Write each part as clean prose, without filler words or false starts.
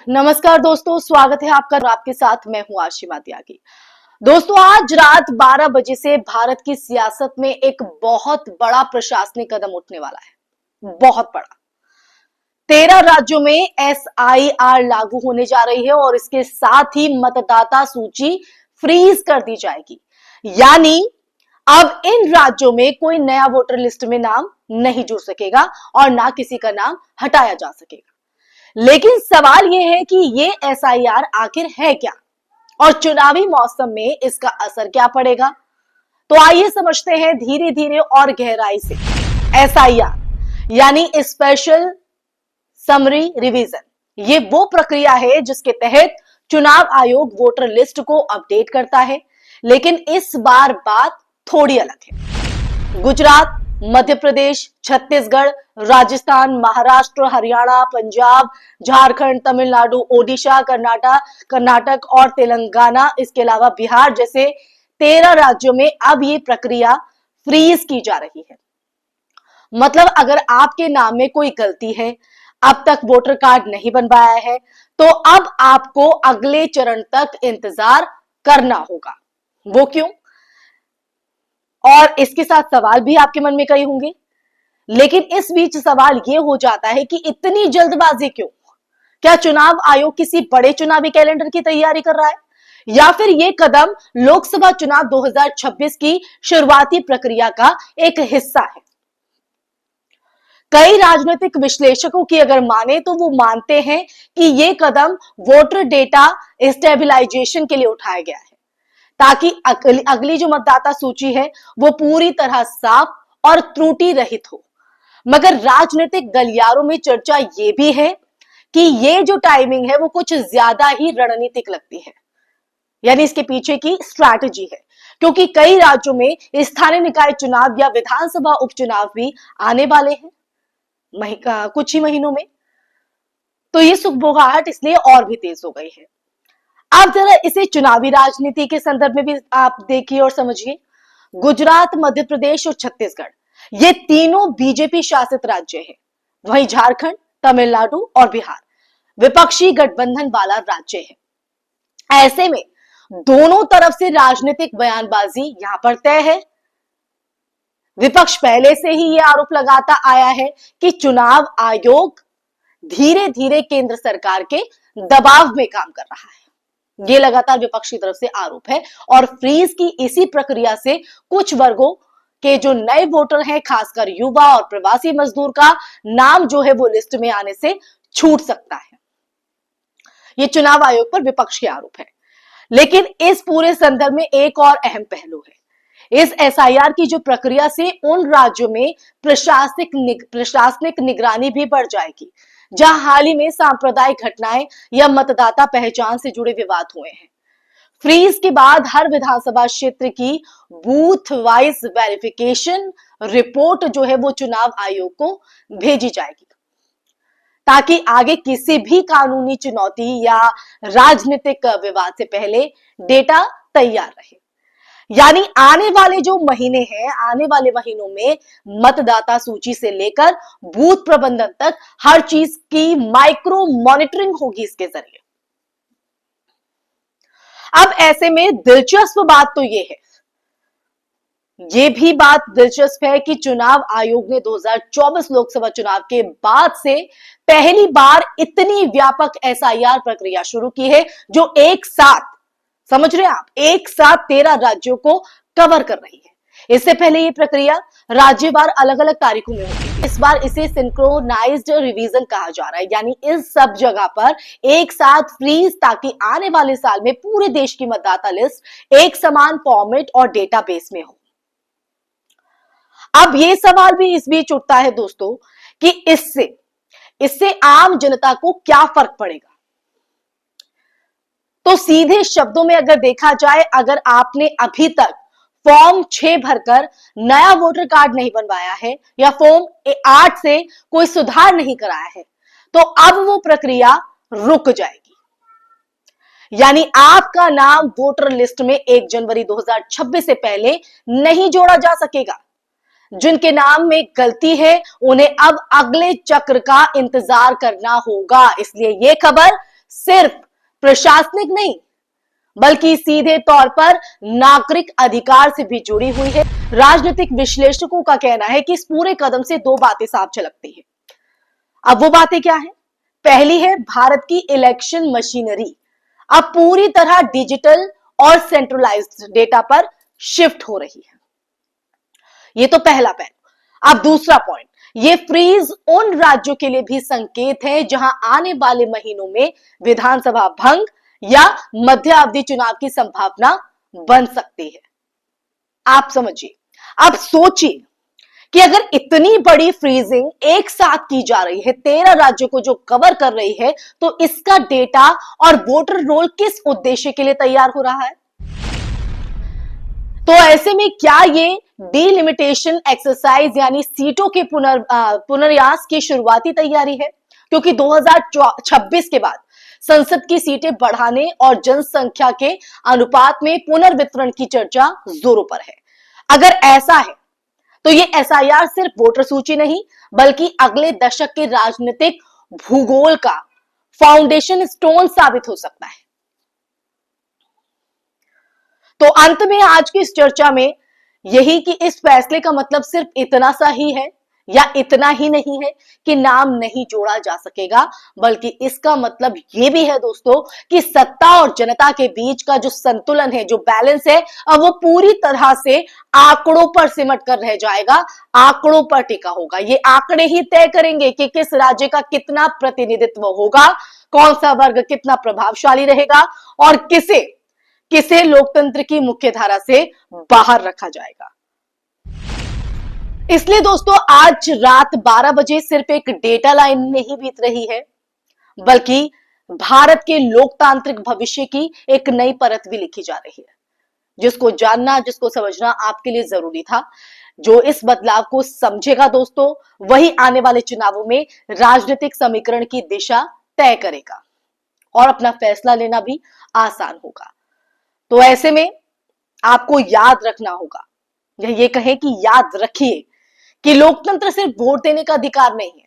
नमस्कार दोस्तों, स्वागत है आपका। आपके साथ मैं हूं आशिमा त्यागी। दोस्तों, आज रात 12 बजे से भारत की सियासत में एक बहुत बड़ा प्रशासनिक कदम उठने वाला है, बहुत बड़ा। 13 राज्यों में SIR लागू होने जा रही है और इसके साथ ही मतदाता सूची फ्रीज कर दी जाएगी। यानी अब इन राज्यों में कोई नया वोटर लिस्ट में नाम नहीं जुड़ सकेगा और ना किसी का नाम हटाया जा सकेगा। लेकिन सवाल यह है कि ये SIR आखिर है क्या और चुनावी मौसम में इसका असर क्या पड़ेगा। तो आइए समझते हैं धीरे धीरे और गहराई से। SIR यानी स्पेशल समरी रिवीजन, ये वो प्रक्रिया है जिसके तहत चुनाव आयोग वोटर लिस्ट को अपडेट करता है। लेकिन इस बार बात थोड़ी अलग है। गुजरात, मध्य प्रदेश, छत्तीसगढ़, राजस्थान, महाराष्ट्र, हरियाणा, पंजाब, झारखंड, तमिलनाडु, ओडिशा, कर्नाटक और तेलंगाना, इसके अलावा बिहार जैसे 13 राज्यों में अब ये प्रक्रिया फ्रीज की जा रही है। मतलब अगर आपके नाम में कोई गलती है, अब तक वोटर कार्ड नहीं बनवाया है, तो अब आपको अगले चरण तक इंतजार करना होगा। वो क्यों? और इसके साथ सवाल भी आपके मन में कई होंगे। लेकिन इस बीच सवाल यह हो जाता है कि इतनी जल्दबाजी क्यों? क्या चुनाव आयोग किसी बड़े चुनावी कैलेंडर की तैयारी कर रहा है, या फिर यह कदम लोकसभा चुनाव 2026 की शुरुआती प्रक्रिया का एक हिस्सा है? कई राजनीतिक विश्लेषकों की अगर माने तो वो मानते हैं कि यह कदम वोटर डेटा स्टेबलाइजेशन के लिए उठाया गया है, ताकि अगली जो मतदाता सूची है वो पूरी तरह साफ और त्रुटि रहित हो। मगर राजनीतिक गलियारों में चर्चा ये भी है कि ये जो टाइमिंग है वो कुछ ज्यादा ही रणनीतिक लगती है, यानी इसके पीछे की स्ट्रैटेजी है। क्योंकि कई राज्यों में स्थानीय निकाय चुनाव या विधानसभा उपचुनाव भी आने वाले हैं कुछ ही महीनों में। तो ये सुगबुगाहट इसलिए और भी तेज हो गई है। आप जरा इसे चुनावी राजनीति के संदर्भ में भी आप देखिए और समझिए। गुजरात, मध्य प्रदेश और छत्तीसगढ़, ये तीनों बीजेपी शासित राज्य हैं। वहीं झारखंड, तमिलनाडु और बिहार विपक्षी गठबंधन वाला राज्य है। ऐसे में दोनों तरफ से राजनीतिक बयानबाजी यहां पर तय है। विपक्ष पहले से ही यह आरोप लगाता आया है कि चुनाव आयोग धीरे धीरे केंद्र सरकार के दबाव में काम कर रहा है। ये लगातार विपक्ष की तरफ से आरोप है और फ्रीज की इसी प्रक्रिया से कुछ वर्गों के जो नए वोटर हैं, खासकर युवा और प्रवासी मजदूर का नाम जो है वो लिस्ट में आने से छूट सकता है। ये चुनाव आयोग पर विपक्ष के आरोप है। लेकिन इस पूरे संदर्भ में एक और अहम पहलू है। इस SIR की जो प्रक्रिया से उन राज्यों में प्रशासनिक निगरानी भी बढ़ जाएगी जहां हाल ही में सांप्रदायिक घटनाएं या मतदाता पहचान से जुड़े विवाद हुए हैं। फ्रीज के बाद हर विधानसभा क्षेत्र की बूथ वाइज वेरिफिकेशन रिपोर्ट जो है वो चुनाव आयोग को भेजी जाएगी, ताकि आगे किसी भी कानूनी चुनौती या राजनीतिक विवाद से पहले डेटा तैयार रहे। यानी आने वाले जो महीने हैं, आने वाले महीनों में मतदाता सूची से लेकर बूथ प्रबंधन तक हर चीज की माइक्रो मॉनिटरिंग होगी इसके जरिए। अब ऐसे में दिलचस्प बात तो ये है, ये भी बात दिलचस्प है कि चुनाव आयोग ने 2024 लोकसभा चुनाव के बाद से पहली बार इतनी व्यापक SIR प्रक्रिया शुरू की है, जो एक साथ, समझ रहे हैं आप, एक साथ 13 राज्यों को कवर कर रही है। इससे पहले ये प्रक्रिया राज्यवार अलग अलग तारीखों में होती है। इस बार इसे सिंक्रोनाइज्ड रिवीजन कहा जा रहा है, यानी इस सब जगह पर एक साथ फ्रीज, ताकि आने वाले साल में पूरे देश की मतदाता लिस्ट एक समान फॉर्मेट और डेटाबेस में हो। अब ये सवाल भी इस बीच उठता है दोस्तों कि इससे आम जनता को क्या फर्क पड़ेगा। तो सीधे शब्दों में अगर देखा जाए, अगर आपने अभी तक फॉर्म 6 भरकर नया वोटर कार्ड नहीं बनवाया है या फॉर्म 8 से कोई सुधार नहीं कराया है, तो अब वो प्रक्रिया रुक जाएगी। यानी आपका नाम वोटर लिस्ट में 1 जनवरी 2026 से पहले नहीं जोड़ा जा सकेगा। जिनके नाम में गलती है उन्हें अब अगले चक्र का इंतजार करना होगा। इसलिए यह खबर सिर्फ प्रशासनिक नहीं बल्कि सीधे तौर पर नागरिक अधिकार से भी जुड़ी हुई है। राजनीतिक विश्लेषकों का कहना है कि इस पूरे कदम से दो बातें साफ झलकती हैं। अब वो बातें क्या है? पहली है, भारत की इलेक्शन मशीनरी अब पूरी तरह डिजिटल और सेंट्रलाइज्ड डेटा पर शिफ्ट हो रही है। ये तो पहला पहलू। अब दूसरा पॉइंट, ये फ्रीज उन राज्यों के लिए भी संकेत है जहां आने वाले महीनों में विधानसभा भंग या मध्य अवधि चुनाव की संभावना बन सकती है। आप समझिए, अब सोचिए कि अगर इतनी बड़ी फ्रीजिंग एक साथ की जा रही है, 13 राज्यों को जो कवर कर रही है, तो इसका डेटा और वोटर रोल किस उद्देश्य के लिए तैयार हो रहा है? तो ऐसे में क्या ये डिलिमिटेशन एक्सरसाइज यानी सीटों के पुनर्यास की शुरुआती तैयारी है? क्योंकि 2026 के बाद संसद की सीटें बढ़ाने और जनसंख्या के अनुपात में पुनर्वितरण की चर्चा जोरों पर है। अगर ऐसा है तो ये एसआईआर सिर्फ वोटर सूची नहीं बल्कि अगले दशक के राजनीतिक भूगोल का फाउंडेशन स्टोन साबित हो सकता है। तो अंत में आज की इस चर्चा में यही कि इस फैसले का मतलब सिर्फ इतना सा ही है या इतना ही नहीं है कि नाम नहीं जोड़ा जा सकेगा, बल्कि इसका मतलब ये भी है दोस्तों कि सत्ता और जनता के बीच का जो संतुलन है, जो बैलेंस है, अब वो पूरी तरह से आंकड़ों पर सिमट कर रह जाएगा, आंकड़ों पर टिका होगा। ये आंकड़े ही तय करेंगे कि किस राज्य का कितना प्रतिनिधित्व होगा, कौन सा वर्ग कितना प्रभावशाली रहेगा और किसे किसे लोकतंत्र की मुख्यधारा से बाहर रखा जाएगा। इसलिए दोस्तों आज रात 12 बजे सिर्फ एक डेटा लाइन नहीं बीत रही है, बल्कि भारत के लोकतांत्रिक भविष्य की एक नई परत भी लिखी जा रही है, जिसको जानना, जिसको समझना आपके लिए जरूरी था। जो इस बदलाव को समझेगा दोस्तों, वही आने वाले चुनावों में राजनीतिक समीकरण की दिशा तय करेगा और अपना फैसला लेना भी आसान होगा। तो ऐसे में आपको याद रखना होगा, या ये कहें कि याद रखिए कि लोकतंत्र सिर्फ वोट देने का अधिकार नहीं है,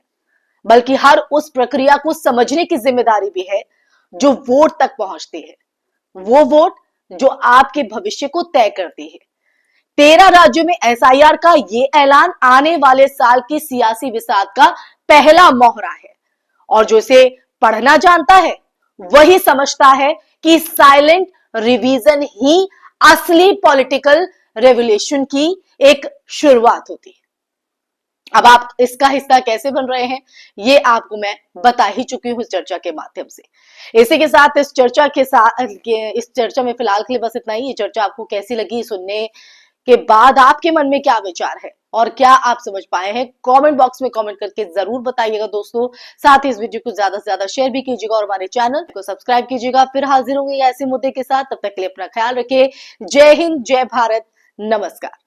बल्कि हर उस प्रक्रिया को समझने की जिम्मेदारी भी है जो वोट तक पहुंचती है, वो वोट जो आपके भविष्य को तय करती है। 13 राज्यों में एसआईआर का ये ऐलान आने वाले साल की सियासी विसात का पहला मोहरा है, और जो इसे पढ़ना जानता है वही समझता है कि साइलेंट रिवीजन ही असली पॉलिटिकल रेवोल्यूशन की एक शुरुआत होती है। अब आप इसका हिस्सा कैसे बन रहे हैं, ये आपको मैं बता ही चुकी हूं इस चर्चा के माध्यम से। इसी के साथ इस चर्चा में फिलहाल के लिए बस इतना ही। ये चर्चा आपको कैसी लगी, सुनने के बाद आपके मन में क्या विचार है और क्या आप समझ पाए हैं, कमेंट बॉक्स में कमेंट करके जरूर बताइएगा दोस्तों। साथ ही इस वीडियो को ज्यादा से ज्यादा शेयर भी कीजिएगा और हमारे चैनल को सब्सक्राइब कीजिएगा। फिर हाजिर होंगे ऐसे मुद्दे के साथ, तब तक के लिए अपना ख्याल रखिए। जय हिंद, जय भारत, नमस्कार।